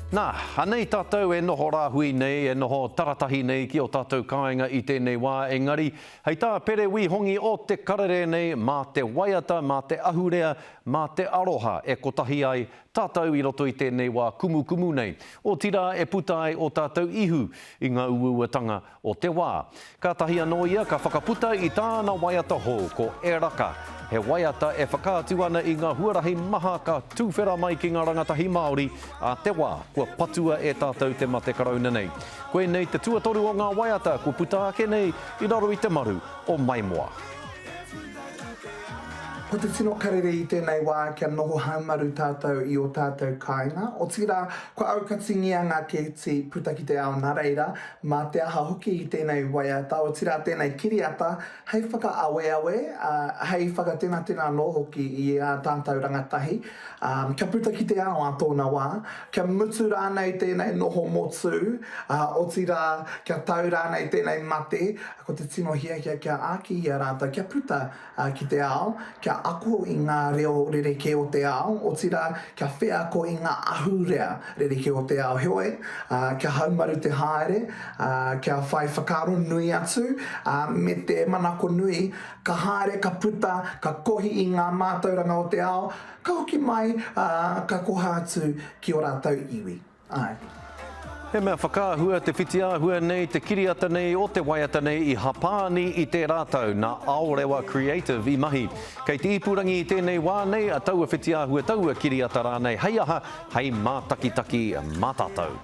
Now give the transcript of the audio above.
Nā, anei tātou e noho rāhui nei, e noho taratahi nei ki o tātou kāinga i tēnei wā. Engari, hei tā pere wihongi o te karere nei, mā te waiata, mā te ahurea, mā te aroha e kotahi ai tātou i roto i tēnei wā kumu nei. O tira e puta ai o tātou ihu i ngā uauatanga o te wā. Ka tahi anō ia, ka whakaputa i tāna waiata hou ko e raka. He waiata e whakaatu ana i ngā huarahi maha ka tūwhera mai ki ngā rangatahi Māori a te wā, kua patua e tātou te mate karauna nei. Koe nei te tuatoru o ngā waiata, kua puta ake nei i raro i te maru o Maimoa. Ko te tino karere i tēnei wā kia noho haumaru tātou i o tātou kāinga. O tira, ko au ka tingia ngā keti puta ki te ao nā reira, mā te aha hoki i tēnei waiata. O tira tēnei kiriata, hei whaka awe, hei whaka tēnā no hoki i a tātou rangatahi. Kia puta ki te ao a tōna wā, kia mutu rānei tēnei noho motu, o tira kia tau rānei tēnei mate, ko te tino hiahia kia āki i a rātou, kia puta ki te ao, kia ako i ngā reo rereke o te ao, o tira kia whea ko i ngā ahurea rereke o te ao. Heoi, kia haumaru te haere, kia whai whakaro nui atu, me te manako nui, ka haere, ka puta, ka kohi i ngā mātauranga o te ao, ka hoki mai, ka koha atu ki o rātou iwi. Ai. He mea whakaahua te whitiahua nei, te kiriata nei, o te waiata nei, i hapāni i te rātau, nā Aorewa Creative i mahi. Kei te ipurangi i tēnei wā nei, a taua whitiahua, taua kiriata rānei, hei aha, hei mātakitaki mātātou.